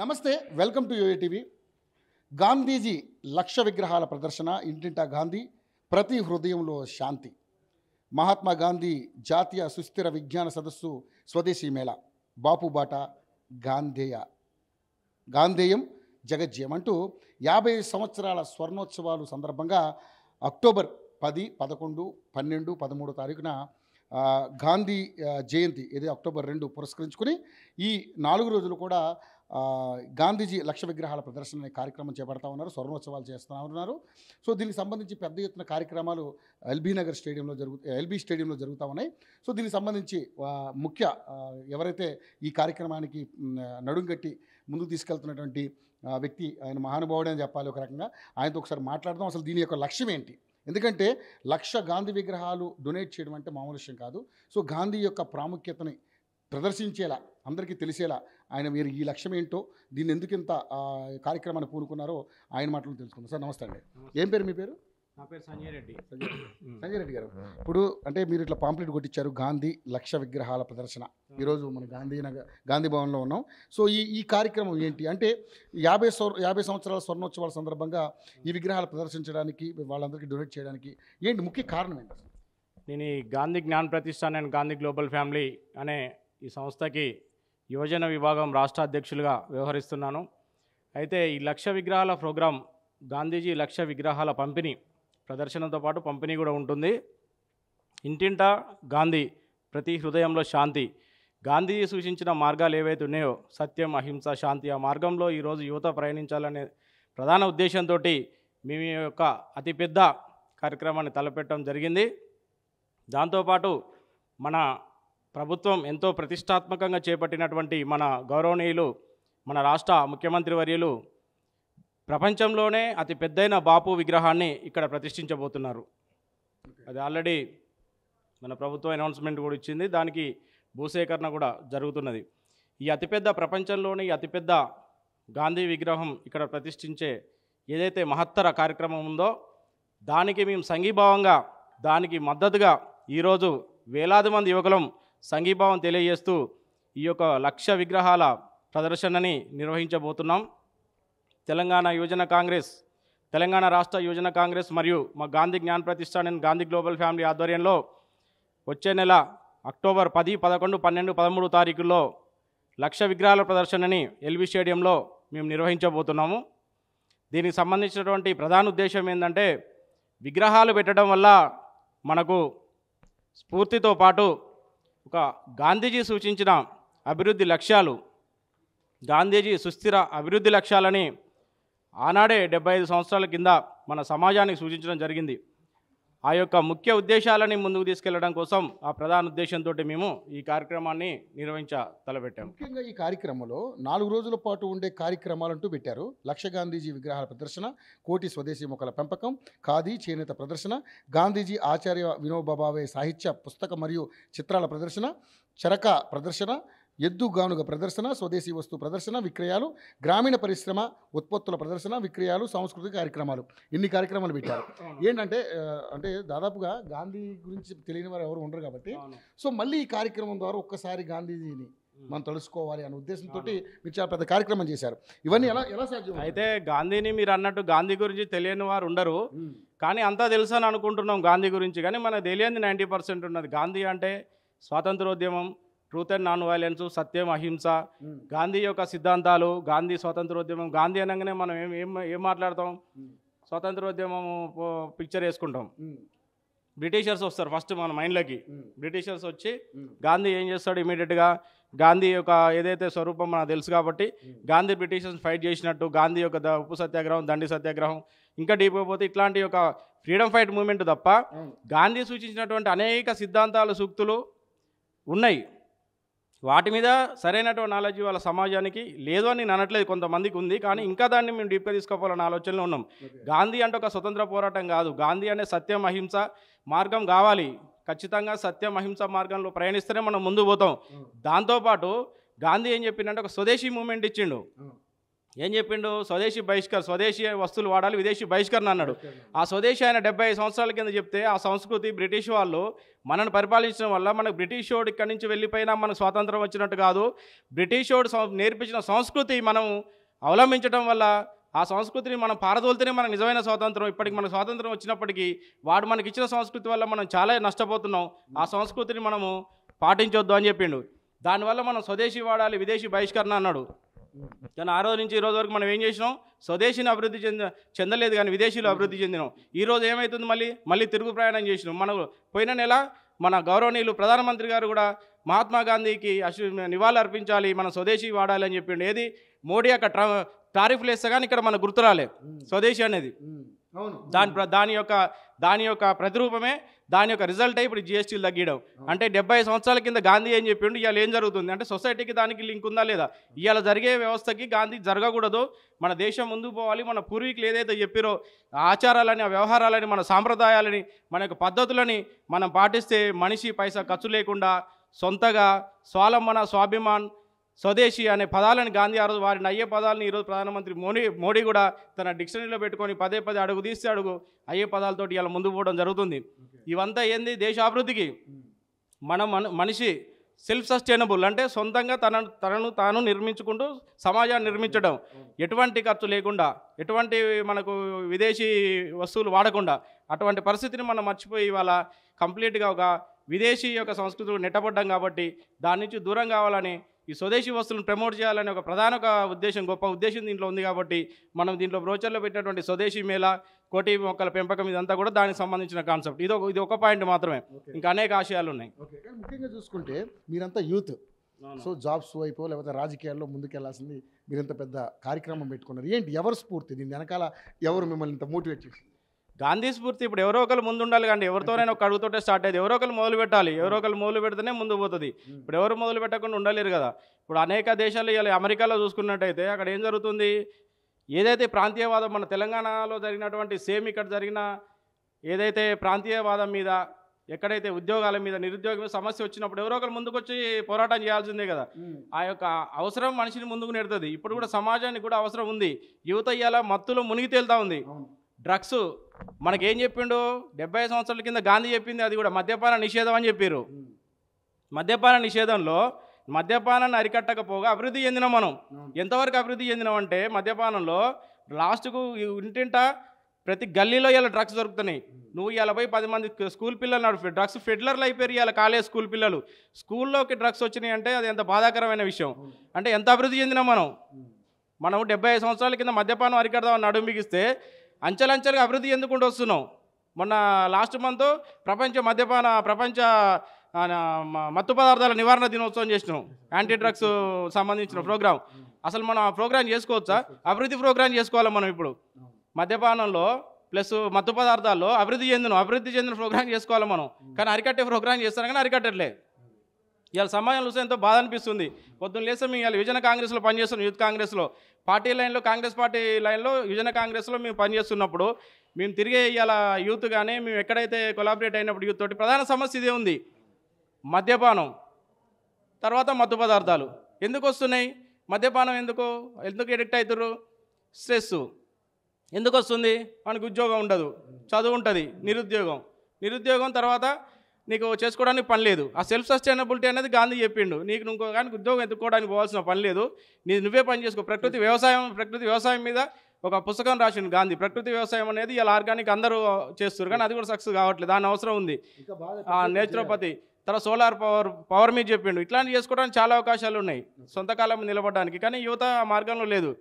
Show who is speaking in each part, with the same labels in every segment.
Speaker 1: నమస్తే, welcome to UA TV. Gandhiji lakh విగ్రహాల ప్రదర్శన, ఇంటింటా గాంధీ, ప్రతి హృదయంలో శాంతి. మహాత్మా గాంధీ జాతీయ సుస్థిర విజ్ఞాన సదస్సు, స్వదేశీ మేళ, బాపుబాట, గాంధేయం జగజ్జయం అంటూ 50 సంవత్సరాల స్వర్ణోత్సవాలు సందర్భంగా అక్టోబర్ 10, 11, 12, 13 తారీఖున గాంధీ జయంతి ఇది అక్టోబర్ 2 పురస్కరించుకుని ఈ 4 రోజులు కూడా గాంధీజీ లక్ష విగ్రహాల ప్రదర్శన అనే కార్యక్రమం చేపడతా ఉన్నారు. స్వర్ణోత్సవాలు చేస్తూ ఉన్నారు. సో దీనికి సంబంధించి పెద్ద ఎత్తున కార్యక్రమాలు ఎల్బీ స్టేడియంలో జరుగుతూ ఉన్నాయి. సో దీనికి సంబంధించి ముఖ్య ఎవరైతే ఈ కార్యక్రమానికి నడుంగట్టి ముందుకు తీసుకెళ్తున్నటువంటి వ్యక్తి, ఆయన మహానుభావుడే అని చెప్పాలి. ఒక రకంగా ఆయనతో ఒకసారి మాట్లాడదాం. అసలు దీని యొక్క లక్ష్యం ఏంటి? ఎందుకంటే 1,00,000 గాంధీ విగ్రహాలు డొనేట్ చేయడం అంటే మామూలు విషయం కాదు. సో గాంధీ యొక్క ప్రాముఖ్యతని ప్రదర్శించేలా, అందరికీ తెలిసేలా మీరు ఈ లక్ష్యం ఏంటో, దీన్ని ఎందుకు ఇంత కార్యక్రమాన్ని పూనుకున్నారో ఆయన మాటలు తెలుసుకుందాం. సార్ నమస్తే అండి. ఏం పేరు మీ పేరు?
Speaker 2: నా పేరు సంజయ్ రెడ్డి.
Speaker 1: సంజయ్ రెడ్డి గారు, ఇప్పుడు అంటే మీరు ఇట్లా పాంప్లెట్ కొట్టించారు, గాంధీ లక్ష విగ్రహాల ప్రదర్శన. ఈరోజు మన గాంధీ భవన్లో ఉన్నాం. సో ఈ కార్యక్రమం ఏంటి అంటే 50 సంవత్సరాల స్వర్ణోత్సవాల సందర్భంగా ఈ విగ్రహాలు ప్రదర్శించడానికి, వాళ్ళందరికీ డొనేట్ చేయడానికి ఏంటి ముఖ్య కారణం ఏంటి?
Speaker 2: నేను ఈ గాంధీ జ్ఞాన Pratishthan and Gandhi global family అనే ఈ సంస్థకి యువజన విభాగం రాష్ట్ర అధ్యక్షులుగా వ్యవహరిస్తున్నాను. అయితే ఈ లక్ష విగ్రహాల ప్రోగ్రాం, గాంధీజీ లక్ష విగ్రహాల పంపిణీ, ప్రదర్శనతో పాటు పంపిణీ కూడా ఉంటుంది. ఇంటింటా గాంధీ, ప్రతి హృదయంలో శాంతి. గాంధీజీ సూచించిన మార్గాలు ఏవైతే ఉన్నాయో, సత్యం, అహింస, శాంతి, ఆ మార్గంలో ఈరోజు యువత ప్రయాణించాలనే ప్రధాన ఉద్దేశంతో మేము ఈ యొక్క అతిపెద్ద కార్యక్రమాన్ని తలపెట్టడం జరిగింది. దాంతోపాటు మన ప్రభుత్వం ఎంతో ప్రతిష్టాత్మకంగా చేపట్టినటువంటి మన గౌరవనీయులు, మన రాష్ట్ర ముఖ్యమంత్రి వర్యులు ప్రపంచంలోనే అతి పెద్దైన బాపు విగ్రహాన్ని ఇక్కడ ప్రతిష్ఠించబోతున్నారు. అది ఆల్రెడీ మన ప్రభుత్వం అనౌన్స్మెంట్ కూడా ఇచ్చింది. దానికి భూసేకరణ కూడా జరుగుతున్నది. ఈ అతిపెద్ద ప్రపంచంలోని అతిపెద్ద గాంధీ విగ్రహం ఇక్కడ ప్రతిష్ఠించే ఏదైతే మహత్తర కార్యక్రమం ఉందో, దానికి మేము సంఘీభావంగా, దానికి మద్దతుగా ఈరోజు వేలాది మంది యువకులం సంఘీభావం తెలియజేస్తూ ఈ యొక్క లక్ష విగ్రహాల ప్రదర్శనని నిర్వహించబోతున్నాం. తెలంగాణ రాష్ట్ర యువజన కాంగ్రెస్ మరియు మా గాంధీ జ్ఞాన Pratishthan and Gandhi global family ఆధ్వర్యంలో వచ్చే నెల అక్టోబర్ 10, 11, 12, 13 తారీఖుల్లో లక్ష విగ్రహాల ప్రదర్శనని ఎల్బీ స్టేడియంలో మేము నిర్వహించబోతున్నాము. దీనికి సంబంధించినటువంటి ప్రధాన ఉద్దేశం ఏంటంటే, విగ్రహాలు పెట్టడం వల్ల మనకు స్ఫూర్తితో పాటు ఒక గాంధీజీ సూచించిన అభివృద్ధి లక్ష్యాలు, గాంధీజీ సుస్థిర అభివృద్ధి లక్ష్యాలని ఆనాడే 75 సంవత్సరాల కింద మన సమాజానికి సూచించడం జరిగింది. ఆ యొక్క ముఖ్య ఉద్దేశాలని ముందుకు తీసుకెళ్లడం కోసం ఆ ప్రధాన ఉద్దేశంతో మేము ఈ కార్యక్రమాన్ని తలపెట్టాము.
Speaker 1: ముఖ్యంగా ఈ కార్యక్రమంలో 4 రోజుల పాటు ఉండే కార్యక్రమాలంటూ పెట్టారు. లక్ష గాంధీజీ విగ్రహాల ప్రదర్శన, కోటి స్వదేశీ మొక్కల పెంపకం, ఖాదీ చేనేత ప్రదర్శన, గాంధీజీ ఆచార్య వినోబా భావే సాహిత్య పుస్తక మరియు చిత్రాల ప్రదర్శన, చరక ప్రదర్శన, ఎద్దు గానుగ ప్రదర్శన, స్వదేశీ వస్తు ప్రదర్శన, విక్రయాలు, గ్రామీణ పరిశ్రమ ఉత్పత్తుల ప్రదర్శన, విక్రయాలు, సాంస్కృతిక కార్యక్రమాలు, ఇన్ని కార్యక్రమాలు పెట్టారు. ఏంటంటే అంటే దాదాపుగా గాంధీ గురించి తెలియని వారు ఎవరు ఉండరు కాబట్టి, సో మళ్ళీ ఈ కార్యక్రమం ద్వారా ఒక్కసారి గాంధీజీని మనం తెలుసుకోవాలి అనే ఉద్దేశంతో మీరు చాలా పెద్ద కార్యక్రమం చేశారు. ఇవన్నీ ఎలా సాధ్యం?
Speaker 2: అయితే గాంధీని మీరు అన్నట్టు గాంధీ గురించి తెలియని వారు ఉండరు, కానీ అంతా తెలుసు అని అనుకుంటున్నాం గాంధీ గురించి. కానీ మనకు తెలియని 90% ఉన్నది. గాంధీ అంటే స్వాతంత్రోద్యమం, ట్రూత్ అండ్ నాన్ వైలెన్స్, సత్యం, అహింస, గాంధీ యొక్క సిద్ధాంతాలు, గాంధీ స్వాతంత్రోద్యమం. గాంధీ అనగానే మనం ఏం మాట్లాడతాం? స్వాతంత్రోద్యమం పిక్చర్ వేసుకుంటాం. బ్రిటిషర్స్ వస్తారు ఫస్ట్ మన మైండ్లోకి. బ్రిటిషర్స్ వచ్చి గాంధీ ఏం చేస్తాడు, ఇమీడియట్గా గాంధీ యొక్క ఏదైతే స్వరూపం మనకు తెలుసు కాబట్టి, గాంధీ బ్రిటిషర్స్ ఫైట్ చేసినట్టు, గాంధీ యొక్క ఉప్పు సత్యాగ్రహం, దండి సత్యాగ్రహం, ఇంకా డీప్ పోతే ఇట్లాంటి ఒక ఫ్రీడమ్ ఫైట్ మూమెంట్ తప్ప గాంధీ సూచించినటువంటి అనేక సిద్ధాంతాలు, సూక్తులు ఉన్నాయి. వాటి మీద సరైనటువంటి నాలెడ్జ్ వాళ్ళ సమాజానికి లేదు అని నేను అనట్లేదు, కొంతమందికి ఉంది. కానీ ఇంకా దాన్ని మేము డీప్గా తీసుకోవాలన్న ఆలోచనలో ఉన్నాం. గాంధీ అంటే ఒక స్వతంత్ర పోరాటం కాదు. గాంధీ అనే సత్యం, అహింస మార్గం కావాలి. ఖచ్చితంగా సత్యం, అహింస మార్గంలో ప్రయాణిస్తేనే మనం ముందుకు పోతాం. దాంతోపాటు గాంధీ ఏం చెప్పిందంటే ఒక స్వదేశీ మూమెంట్ ఇచ్చిండు. ఏం చెప్పిండు? స్వదేశీ బహిష్కరణ, స్వదేశీ వస్తువులు వాడాలి, విదేశీ బహిష్కరణ అన్నాడు. ఆ స్వదేశీ ఆయన 75 సంవత్సరాల కింద చెప్తే ఆ సంస్కృతి బ్రిటిష్ వాళ్ళు మనను పరిపాలించడం వల్ల మనకు బ్రిటిష్ వాడు ఇక్కడి నుంచి వెళ్ళిపోయినా మనకు స్వాతంత్రం వచ్చినట్టు కాదు. బ్రిటిష్ వాడు నేర్పించిన సంస్కృతి మనం అవలంబించడం వల్ల ఆ సంస్కృతిని మనం పారదోలితేనే మనకు నిజమైన స్వాతంత్రం. ఇప్పటికి మనకు స్వాతంత్రం వచ్చినప్పటికీ వాడు మనకి ఇచ్చిన సంస్కృతి వల్ల మనం చాలా నష్టపోతున్నాం. ఆ సంస్కృతిని మనము పాటించొద్దు అని చెప్పిండు. దానివల్ల మనం స్వదేశీ వాడాలి, విదేశీ బహిష్కరణ అన్నాడు. కానీ ఆ రోజు నుంచి ఈ రోజు వరకు మనం ఏం చేసినాం? స్వదేశీని అభివృద్ధి చెందలేదు కానీ విదేశీలో అభివృద్ధి చెందినాం. ఈరోజు ఏమవుతుంది? మళ్ళీ తిరుగు ప్రయాణం చేసినాం. మనకు పోయిన నెల మన గౌరవనీయులు ప్రధానమంత్రి గారు కూడా మహాత్మా గాంధీకి నివాళులు అర్పించాలి, మన స్వదేశీ వాడాలి అని చెప్పిండు. ఏది? మోడీ అక్కడ టారిఫ్లు వేస్తే కానీ ఇక్కడ మనకు గుర్తురాలే స్వదేశీ అనేది. దాని యొక్క ప్రతిరూపమే, దాని యొక్క రిజల్టే ఇప్పుడు జిఎస్టీలు తగ్గడం. అంటే 70 సంవత్సరాల కింద గాంధీ ఏం చెప్పిండు, ఇవాళ ఏం జరుగుతుంది అంటే సొసైటీకి దానికి లింక్ ఉందా లేదా? ఇవాళ జరిగే వ్యవస్థకి గాంధీ జరగకూడదు, మన దేశం ముందుకు పోవాలి, మన పూర్వీకులు ఏదైతే చెప్పారో ఆచారాలని, ఆ వ్యవహారాలని, మన సాంప్రదాయాలని, మన యొక్క పద్ధతులని మనం పాటిస్తే మనిషి పైసా ఖర్చు లేకుండా సొంతగా స్వాలంబన, స్వాభిమాన్, స్వదేశీ అనే పదాలను గాంధీ ఆ రోజు వారిని అయ్యే పదాలను ఈరోజు ప్రధానమంత్రి మోడీ కూడా తన డిక్షనరీలో పెట్టుకొని పదే అడుగు తీస్తే అడుగు అయ్యే పదాలతోటి ఇలా ముందుకు పోవడం జరుగుతుంది. ఇవంతా ఏంది? దేశాభివృద్ధికి మనిషి సెల్ఫ్ సస్టైనబుల్ అంటే సొంతంగా తనను తాను నిర్మించుకుంటూ సమాజాన్ని నిర్మించడం, ఎటువంటి ఖర్చు లేకుండా, ఎటువంటి మనకు విదేశీ వస్తువులు వాడకుండా, అటువంటి పరిస్థితిని మనం మర్చిపోయి ఇవాళ కంప్లీట్గా ఒక విదేశీ యొక్క సంస్కృతులు నెట్టబడ్డాం. కాబట్టి దాని నుంచి దూరం కావాలని ఈ స్వదేశీ వస్తువులను ప్రమోట్ చేయాలనే ఒక ప్రధాన ఉద్దేశం, గొప్ప ఉద్దేశం దీంట్లో ఉంది. కాబట్టి మనం దీంట్లో బ్రోచర్లో పెట్టినటువంటి స్వదేశీ మేళా, కోటి మొక్కల పెంపకం ఇదంతా కూడా దానికి సంబంధించిన కాన్సెప్ట్. ఇది ఒక పాయింట్ మాత్రమే, ఇంకా అనేక ఆశయాలు ఉన్నాయి.
Speaker 1: ముఖ్యంగా చూసుకుంటే మీరంతా యూత్, సో జాబ్స్ వైపు లేకపోతే రాజకీయాల్లో ముందుకెళ్లాల్సింది, మీరింత పెద్ద కార్యక్రమం పెట్టుకున్నారు. ఏంటి, ఎవరు స్ఫూర్తి దీని వెనకాల? ఎవరు మిమ్మల్ని ఇంత మోటివేట్ చేసి?
Speaker 2: గాంధీ స్ఫూర్తి ఇప్పుడు ఎవరో ఒకరు ముందు ఉండాలి. కానీ ఎవరితోనైనా ఒక అడుగుతోటే స్టార్ట్ అయ్యేది. ఎవరో ఒకరు మొదలు పెట్టాలి, ఎవరో ఒకరు మొదలు పెడితేనే ముందు పోతుంది. ఇప్పుడు ఎవరు మొదలు పెట్టకుండా ఉండలేరు కదా. ఇప్పుడు అనేక దేశాలు, ఇలా అమెరికాలో చూసుకున్నట్టయితే అక్కడ ఏం జరుగుతుంది? ఏదైతే ప్రాంతీయవాదం మన తెలంగాణలో జరిగినటువంటి సేమ్ ఇక్కడ జరిగిన ఏదైతే ప్రాంతీయవాదం మీద, ఎక్కడైతే ఉద్యోగాల మీద, నిరుద్యోగ సమస్య వచ్చినప్పుడు ఎవరో ఒకరు ముందుకు వచ్చి పోరాటం చేయాల్సిందే కదా. ఆ యొక్క అవసరం మనిషిని ముందుకు నెడుతుంది. ఇప్పుడు కూడా సమాజానికి కూడా అవసరం ఉంది. యువత ఇవాళ మత్తులో మునిగి తేలుతా ఉంది. డ్రగ్స్ మనకేం చెప్పిండు? 70 సంవత్సరాల కింద గాంధీ చెప్పింది అది కూడా మద్యపాన నిషేధం అని చెప్పారు. మద్యపాన నిషేధంలో మద్యపానాన్ని అరికట్టకపోగా అభివృద్ధి చెందినాం. మనం ఎంతవరకు అభివృద్ధి చెందినామంటే మద్యపానంలో లాస్ట్కు ఇంటింట ప్రతి గల్లీలో ఇలా డ్రగ్స్ దొరుకుతున్నాయి. నువ్వు ఇలా పోయి 10 మంది స్కూల్ పిల్లలు డ్రగ్స్ ఫెడ్లర్లు అయిపోయారు. ఇలా కాలేజ్ స్కూల్ పిల్లలు స్కూల్లోకి డ్రగ్స్ వచ్చినాయి అంటే అది ఎంత బాధాకరమైన విషయం. అంటే ఎంత అభివృద్ధి చెందినాం మనం 75 సంవత్సరాల కింద మద్యపానం అరికడదామని నడుము బిగిస్తే అంచెలంచెలుగా అభివృద్ధి ఎందుకుంటూ వస్తున్నాం. మొన్న లాస్ట్ మంత్ ప్రపంచ మత్తు పదార్థాల నివారణ దినోత్సవం చేసినాం. యాంటీ డ్రగ్స్ సంబంధించిన ప్రోగ్రాం. అసలు మనం ఆ ప్రోగ్రాం చేసుకోవచ్చా? అభివృద్ధి ప్రోగ్రాం చేసుకోవాలి మనం. ఇప్పుడు మద్యపానంలో ప్లస్ మత్తు పదార్థాల్లో అభివృద్ధి చెందిన ప్రోగ్రాం చేసుకోవాలి మనం. కానీ అరికట్టే ప్రోగ్రాం చేస్తాను కానీ అరికట్టట్లే. ఇవాళ సమాజంలో చూస్తే ఎంతో బాధ అనిపిస్తుంది. పొద్దున్న లేస్తే మేము ఇవాళ యువజన కాంగ్రెస్లో పనిచేస్తున్నాం. యూత్ కాంగ్రెస్లో పార్టీ లైన్లో, కాంగ్రెస్ పార్టీ లైన్లో, యువజన కాంగ్రెస్లో మేము పనిచేస్తున్నప్పుడు మేము తిరిగే ఇవాళ యూత్ కానీ మేము ఎక్కడైతే కొలాబరేట్ అయినప్పుడు యూత్ తోటి ప్రధాన సమస్య ఇదే ఉంది. మద్యపానం, తర్వాత మత్తు పదార్థాలు ఎందుకు వస్తున్నాయి? మద్యపానం ఎందుకు ఎడిక్ట్ అవుతారు? స్ట్రెస్ ఎందుకు వస్తుంది? మనకు ఉద్యోగం ఉండదు, చదువు ఉంటుంది, నిరుద్యోగం తర్వాత నీకు చేసుకోవడానికి పని లేదు. ఆ సెల్ఫ్ సస్టైనబిలిటీ అనేది గాంధీ చెప్పిండు. నీకు ఇంకో కానీ ఉద్యోగం ఎత్తుకోవడానికి పోవాల్సిన పని లేదు, నువ్వే పని చేసుకో. ప్రకృతి వ్యవసాయం మీద ఒక పుస్తకం రాసిండు గాంధీ. ప్రకృతి వ్యవసాయం అనేది ఇలా ఆర్గానిక్ అందరూ చేస్తారు కానీ అది కూడా సక్సెస్ కావట్లేదు. దాని అవసరం ఉంది. నేచురోపతి, తర్వాత సోలార్ పవర్ మీద చెప్పిండు. ఇట్లాంటివి చేసుకోవడానికి చాలా అవకాశాలు ఉన్నాయి సొంత కాలం మీద నిలబడడానికి. కానీ యువత ఆ మార్గంలో లేదు.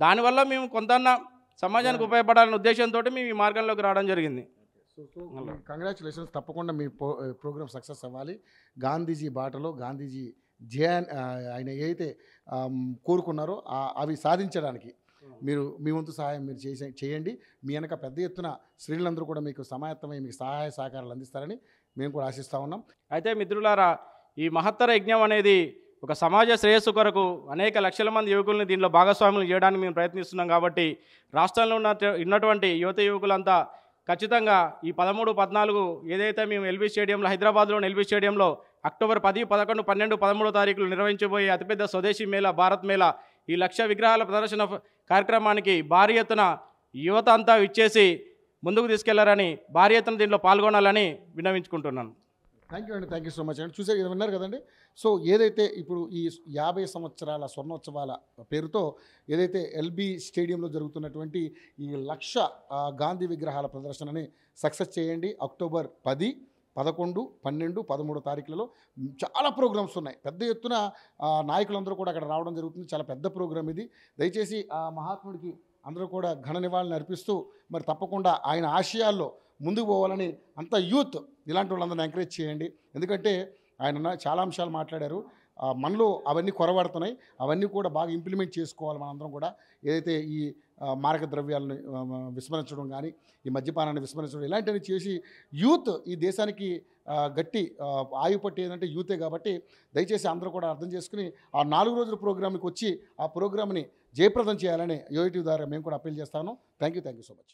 Speaker 2: దానివల్ల మేము కొంతన్నా సమాజానికి ఉపయోగపడాలనే ఉద్దేశంతో మేము ఈ మార్గంలోకి రావడం జరిగింది.
Speaker 1: కంగ్రాచులేషన్స్. తప్పకుండా మీ ప్రోగ్రామ్ సక్సెస్ అవ్వాలి. గాంధీజీ బాటలో, గాంధీజీ ఆయన ఏదైతే కోరుకున్నారో అవి సాధించడానికి మీ వంతు సహాయం మీరు చేయండి. మీ వెనక పెద్ద ఎత్తున స్త్రీలందరూ కూడా మీకు సమాయత్తమై మీకు సహాయ సహకారాలు అందిస్తారని మేము కూడా ఆశిస్తూ ఉన్నాం.
Speaker 2: అయితే మిత్రులారా, ఈ మహత్తర యజ్ఞం అనేది ఒక సమాజ శ్రేయస్సు కొరకు అనేక లక్షల మంది యువకుల్ని దీనిలో భాగస్వాములు చేయడానికి మేము ప్రయత్నిస్తున్నాం. కాబట్టి రాష్ట్రంలో ఉన్నటువంటి యువకులంతా ఖచ్చితంగా ఈ 13, 14 ఏదైతే మేము ఎల్బీ స్టేడియంలో, హైదరాబాద్లోని ఎల్బీ స్టేడియంలో అక్టోబర్ 10, 11, 12, 13 తారీఖులు నిర్వహించబోయే అతిపెద్ద స్వదేశీ మేళా, భారత్ మేళా, ఈ లక్ష విగ్రహాల ప్రదర్శన కార్యక్రమానికి భారీ ఎత్తున యువత అంతా ఇచ్చేసి ముందుకు తీసుకెళ్లారని, భారీ ఎత్తున దీంట్లో పాల్గొనాలని విన్నవించుకుంటున్నాను.
Speaker 1: థ్యాంక్ యూ అండి, థ్యాంక్ యూ సో మచ్ అండి. చూసే విన్నారు కదండి. సో ఏదైతే ఇప్పుడు ఈ 50 సంవత్సరాల స్వర్ణోత్సవాల పేరుతో ఏదైతే ఎల్బీ స్టేడియంలో జరుగుతున్నటువంటి ఈ లక్ష గాంధీ విగ్రహాల ప్రదర్శనని సక్సెస్ చేయండి. అక్టోబర్ 10, 11, 12, 13 తారీఖులలో చాలా ప్రోగ్రామ్స్ ఉన్నాయి. పెద్ద ఎత్తున నాయకులందరూ కూడా అక్కడ రావడం జరుగుతుంది. చాలా పెద్ద ప్రోగ్రామ్ ఇది. దయచేసి ఆ మహాత్ముడికి అందరూ కూడా ఘన నివాళులు అర్పిస్తూ మరి తప్పకుండా ఆయన ఆశయాల్లో ముందుకు పోవాలని అంత యూత్ ఇలాంటి వాళ్ళందరినీ ఎంకరేజ్ చేయండి. ఎందుకంటే ఆయన చాలా అంశాలు మాట్లాడారు. మనలో అవన్నీ కొరవడుతున్నాయి. అవన్నీ కూడా బాగా ఇంప్లిమెంట్ చేసుకోవాలి మనందరం కూడా. ఏదైతే ఈ మారక ద్రవ్యాలను విస్మరించడం కానీ, ఈ మద్యపానాన్ని విస్మరించడం, ఇలాంటివన్నీ చేసి యూత్ ఈ దేశానికి గట్టి ఆయువు పట్టి ఏంటంటే యూతే. కాబట్టి దయచేసి అందరూ కూడా అర్థం చేసుకుని ఆ 4 రోజుల ప్రోగ్రామ్కి వచ్చి ఆ ప్రోగ్రామ్ని జయప్రదం చేయాలని యోఐటీ ద్వారా మేము కూడా అప్పీల్ చేస్తాను. Thank you so much.